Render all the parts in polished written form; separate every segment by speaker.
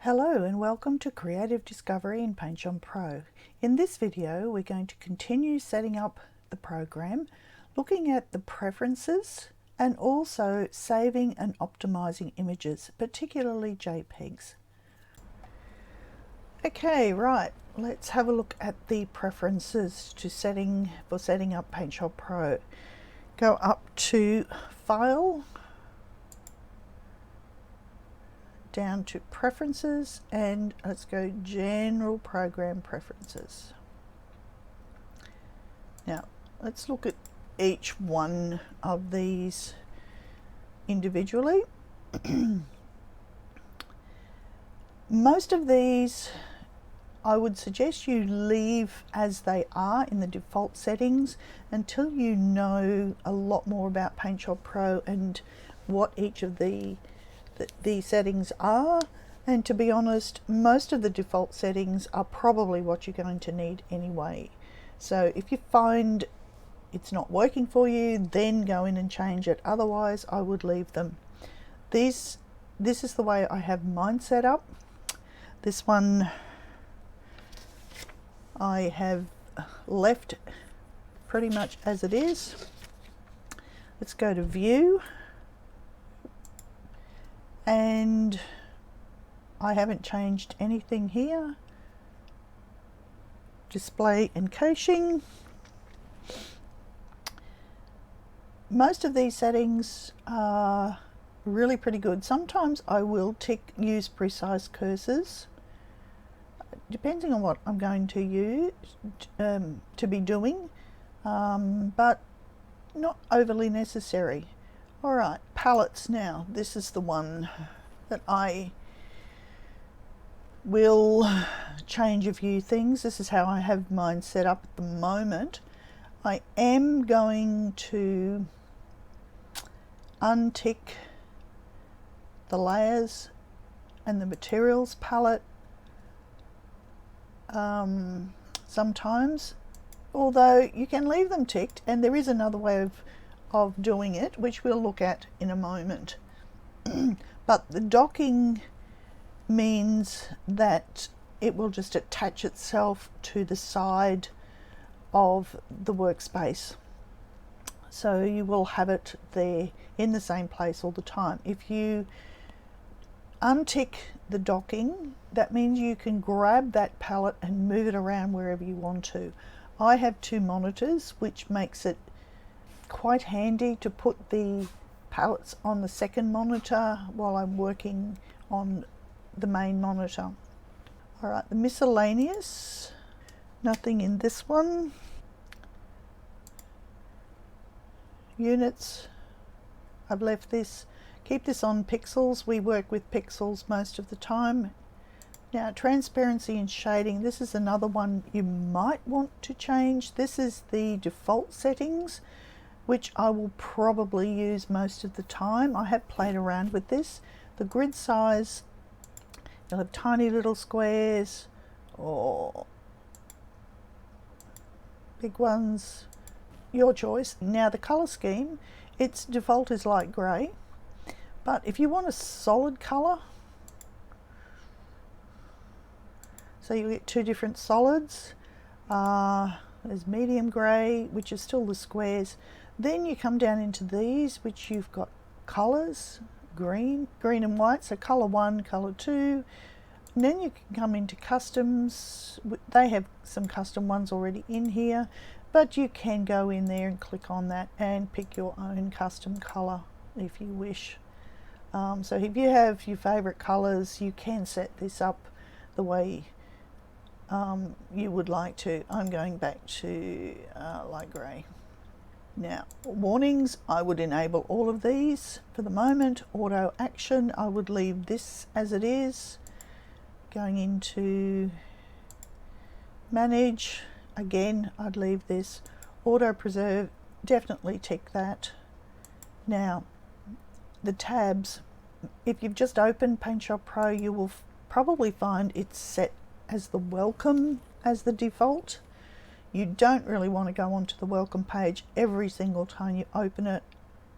Speaker 1: Hello and welcome to Creative Discovery in PaintShop Pro. In this video we're going to continue setting up the program, looking at the preferences and also saving and optimizing images, particularly JPEGs. Okay, right, let's have a look at the preferences for setting up PaintShop Pro. Go up to File, down to Preferences, and let's go General Program Preferences. Now let's look at each one of these individually. Most of these I would suggest you leave as they are in the default settings until you know a lot more about PaintShop Pro and what each of the settings are. And to be honest, most of the default settings are probably what you're going to need anyway. So if you find it's not working for you, then go in and change it. Otherwise, I would leave them. This is the way I have mine set up. This one I have left pretty much as it is. Let's go to View. And I haven't changed anything here. Display and caching. Most of these settings are really pretty good. Sometimes I will use precise cursors, depending on what I'm going to use to be doing, but not overly necessary. Alright, palettes now. This is the one that I will change a few things. This is how I have mine set up at the moment. I am going to untick the layers and the materials palette sometimes, although you can leave them ticked, and there is another way of doing it, which we'll look at in a moment. But the docking means that it will just attach itself to the side of the workspace, so you will have it there in the same place all the time. If you untick the docking, that means you can grab that palette and move it around wherever you want to. I have two monitors, which makes it quite handy to put the palettes on the second monitor while I'm working on the main monitor. Alright, the miscellaneous, nothing in this one. Units, I've left this. Keep this on pixels. We work with pixels most of the time. Now, transparency and shading, this is another one you might want to change. This is the default settings, which I will probably use most of the time. I have played around with this. The grid size, you'll have tiny little squares or big ones, your choice. Now the color scheme, its default is light grey, but if you want a solid color, so you get two different solids, there's medium grey, which is still the squares. Then you come down into these, which you've got colours, green and white, so colour 1, colour 2. And then you can come into customs. They have some custom ones already in here, but you can go in there and click on that and pick your own custom colour if you wish. So if you have your favourite colours, you can set this up the way you would like to. I'm going back to light grey. Now, warnings, I would enable all of these for the moment. Auto action, I would leave this as it is. Going into manage, again, I'd leave this. Auto preserve, definitely tick that. Now, the tabs, if you've just opened PaintShop Pro, you will probably find it's set as the welcome as the default. You don't really want to go onto the welcome page every single time you open it.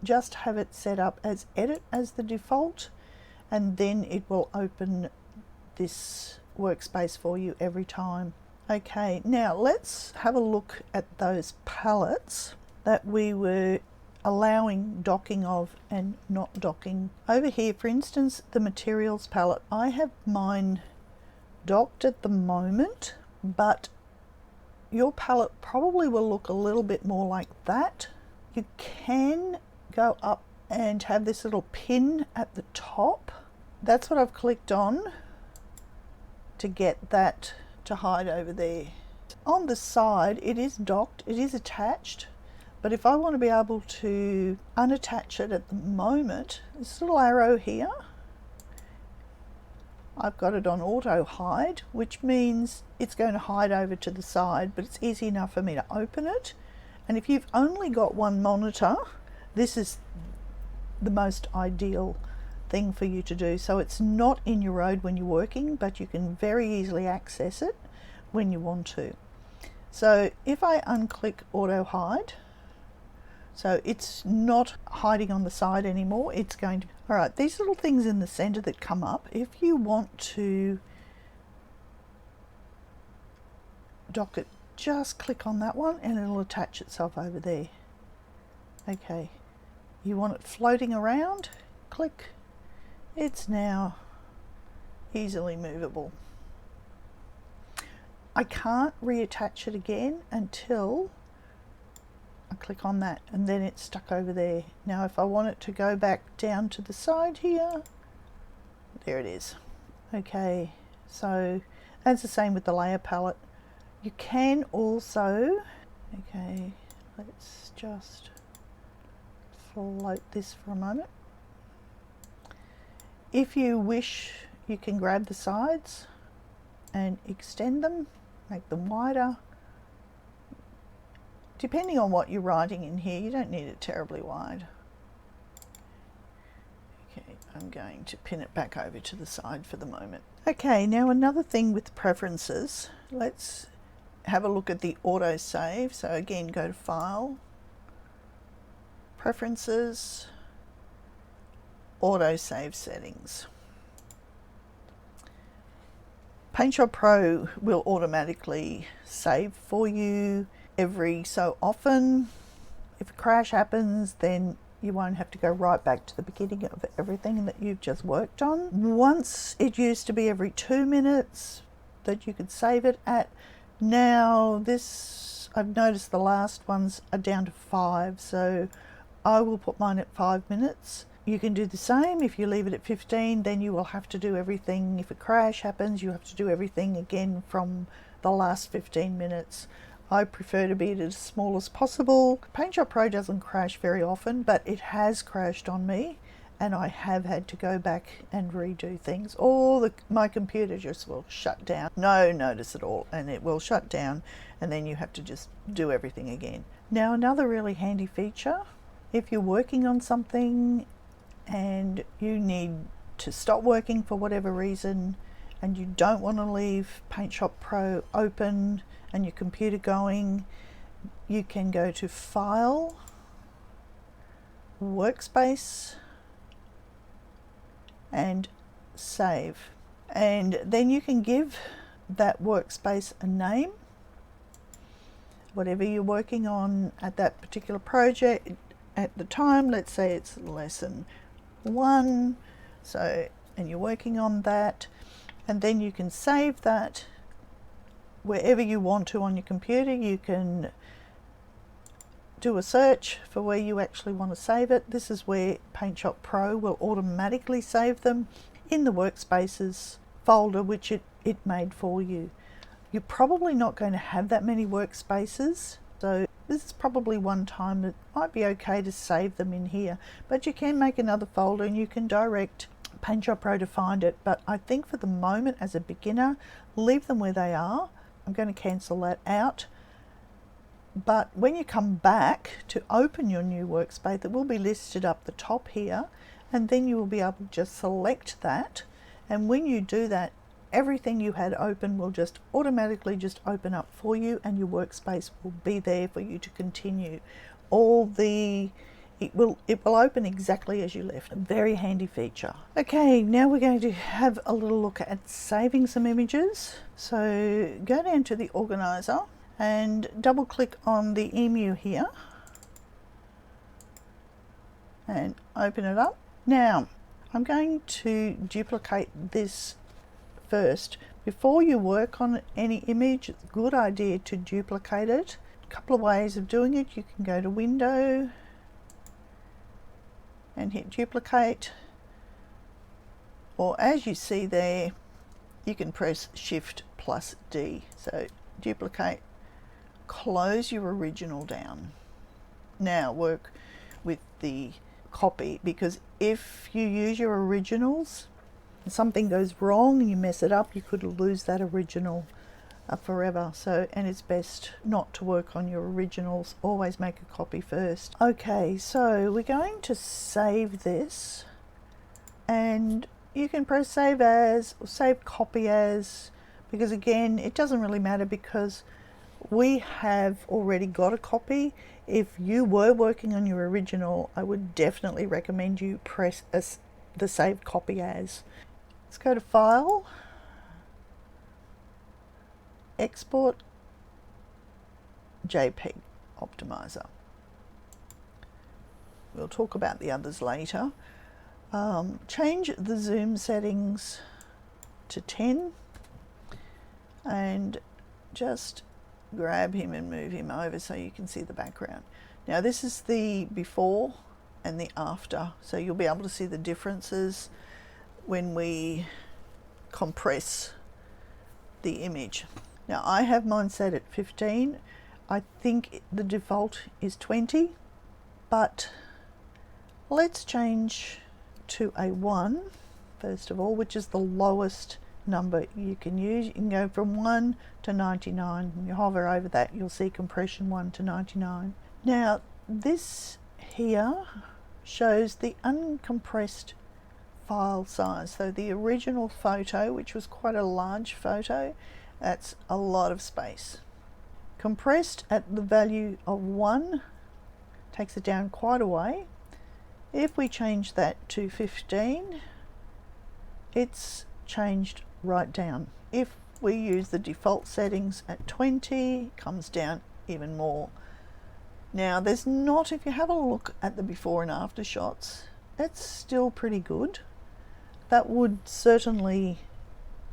Speaker 1: Just have it set up as edit as the default, and then it will open this workspace for you every time. Okay, now let's have a look at those palettes that we were allowing docking of and not docking. Over here, for instance, the materials palette, I have mine docked at the moment, but your palette probably will look a little bit more like that. You can go up and have this little pin at the top. That's what I've clicked on to get that to hide over there. On the side, it is docked, it is attached, but if I want to be able to unattach it at the moment, this little arrow here, I've got it on auto hide, which means it's going to hide over to the side, but it's easy enough for me to open it. And if you've only got one monitor, this is the most ideal thing for you to do. So it's not in your road when you're working, but you can very easily access it when you want to. So if I unclick auto hide, so it's not hiding on the side anymore, it's going to, all right, these little things in the center that come up, if you want to dock it, just click on that one and it'll attach itself over there. Okay, you want it floating around, click, it's now easily movable. I can't reattach it again until I click on that, and then it's stuck over there. Now if I want it to go back down to the side here, there it is. Okay, so that's the same with the layer palette. You can also, okay, let's just float this for a moment. If you wish, you can grab the sides and extend them, make them wider. Depending on what you're writing in here, you don't need it terribly wide. Okay, I'm going to pin it back over to the side for the moment. Okay, now another thing with preferences, let's have a look at the auto save. So again, go to File, Preferences, Auto Save Settings. PaintShop Pro will automatically save for you every so often. If a crash happens, then you won't have to go right back to the beginning of everything that you've just worked on. Once it used to be every 2 minutes that you could save it at. Now this, I've noticed the last ones are down to 5, so I will put mine at 5 minutes. You can do the same. If you leave it at 15, then you will have to do everything. If a crash happens, you have to do everything again from the last 15 minutes. I prefer to be it as small as possible. PaintShop Pro doesn't crash very often, but it has crashed on me, and I have had to go back and redo things, or my computer just will shut down. No notice at all, and it will shut down, and then you have to just do everything again. Now another really handy feature, if you're working on something and you need to stop working for whatever reason, and you don't want to leave PaintShop Pro open and your computer going, you can go to File, Workspace, and Save. And then you can give that workspace a name, whatever you're working on at that particular project at the time. Let's say it's lesson 1, so, and you're working on that, and then you can save that wherever you want to on your computer. You can do a search for where you actually want to save it. This is where PaintShop Pro will automatically save them in the workspaces folder which it made for you. You're probably not going to have that many workspaces, so this is probably one time that might be okay to save them in here, but you can make another folder and you can direct PaintShop Pro to find it. But I think for the moment, as a beginner, leave them where they are. I'm going to cancel that out. But when you come back to open your new workspace, it will be listed up the top here, and then you will be able to just select that, and when you do that, everything you had open will just automatically just open up for you, and your workspace will be there for you to continue. All the it will open exactly as you left. A very handy feature. Okay, now we're going to have a little look at saving some images. So go down to the organizer and double click on the emu here and open it up. Now I'm going to duplicate this first. Before you work on any image, it's a good idea to duplicate it. A couple of ways of doing it. You can go to Window and hit duplicate, or as you see there, you can press Shift plus D. So duplicate, close your original down. Now work with the copy, because if you use your originals, something goes wrong and you mess it up, you could lose that original forever. So, and it's best not to work on your originals. Always make a copy first. Okay, so we're going to save this, and you can press save as or save copy as, because again it doesn't really matter because we have already got a copy. If you were working on your original, I would definitely recommend you press the save copy as. Let's go to File, Export JPG Optimizer. We'll talk about the others later. Change the zoom settings to 10 and just grab him and move him over so you can see the background. Now this is the before and the after, so you'll be able to see the differences when we compress the image. Now I have mine set at 15. I think the default is 20, but let's change to a 1 first of all, which is the lowest number you can use. You can go from 1 to 99. When you hover over that, you'll see compression 1 to 99. Now this here shows the uncompressed file size. So the original photo, which was quite a large photo, that's a lot of space. Compressed at the value of 1 takes it down quite a way. If we change that to 15, it's changed right down. If we use the default settings at 20, it comes down even more. Now there's not, if you have a look at the before and after shots, it's still pretty good. That would certainly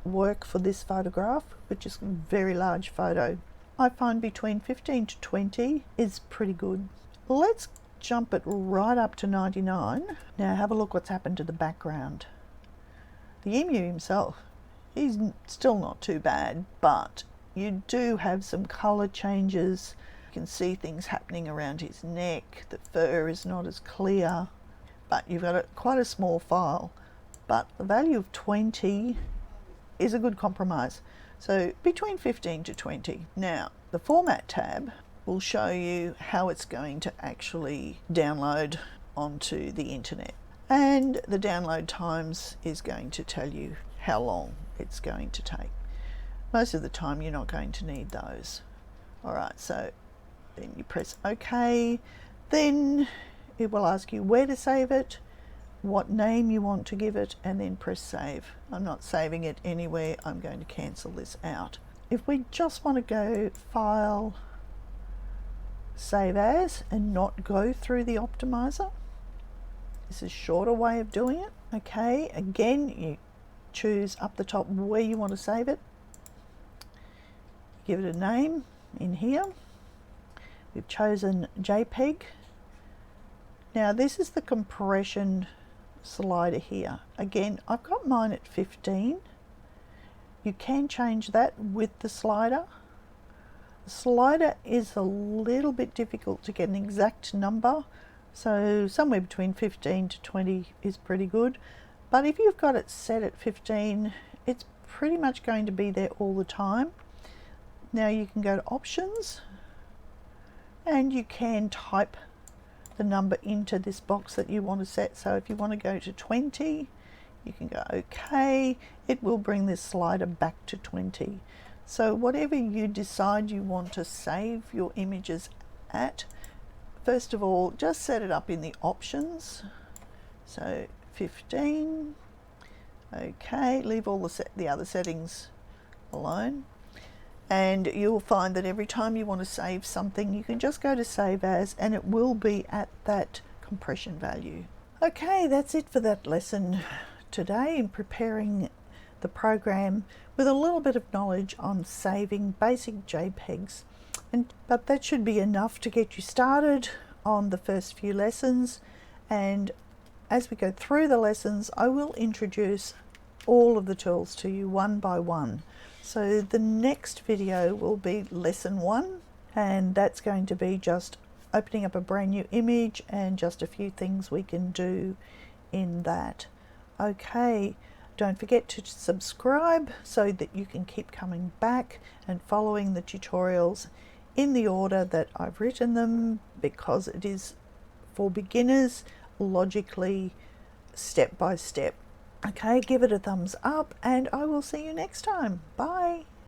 Speaker 1: work for this photograph, which is a very large photo. I find between 15 to 20 is pretty good. Let's jump it right up to 99. Now have a look what's happened to the background. The emu himself, he's still not too bad, but you do have some color changes. You can see things happening around his neck. The fur is not as clear, but you've got quite a small file. But the value of 20 is a good compromise. So between 15 to 20. Now the Format tab will show you how it's going to actually download onto the internet. And the download times is going to tell you how long it's going to take. Most of the time you're not going to need those. Alright, so then you press OK. Then it will ask you where to save it, what name you want to give it, and then press save. I'm not saving it anywhere. I'm going to cancel this out. If we just want to go File, Save As, and not go through the optimizer, this is a shorter way of doing it. Okay, again, you choose up the top where you want to save it. Give it a name in here. We've chosen JPEG. Now this is the compression slider here. Again, I've got mine at 15. You can change that with the slider. The slider is a little bit difficult to get an exact number, so somewhere between 15 to 20 is pretty good. But if you've got it set at 15, it's pretty much going to be there all the time. Now you can go to Options and you can type the number into this box that you want to set. So if you want to go to 20, you can go OK. It will bring this slider back to 20. So whatever you decide you want to save your images at, first of all, just set it up in the options. So 15. Okay, leave all the other settings alone. And you'll find that every time you want to save something, you can just go to Save As, and it will be at that compression value. Okay, that's it for that lesson today in preparing the program with a little bit of knowledge on saving basic JPEGs. But that should be enough to get you started on the first few lessons. And as we go through the lessons, I will introduce all of the tools to you one by one. So the next video will be lesson 1, and that's going to be just opening up a brand new image and just a few things we can do in that. Okay, don't forget to subscribe so that you can keep coming back and following the tutorials in the order that I've written them, because it is for beginners, logically, step by step. Okay, give it a thumbs up, and I will see you next time. Bye.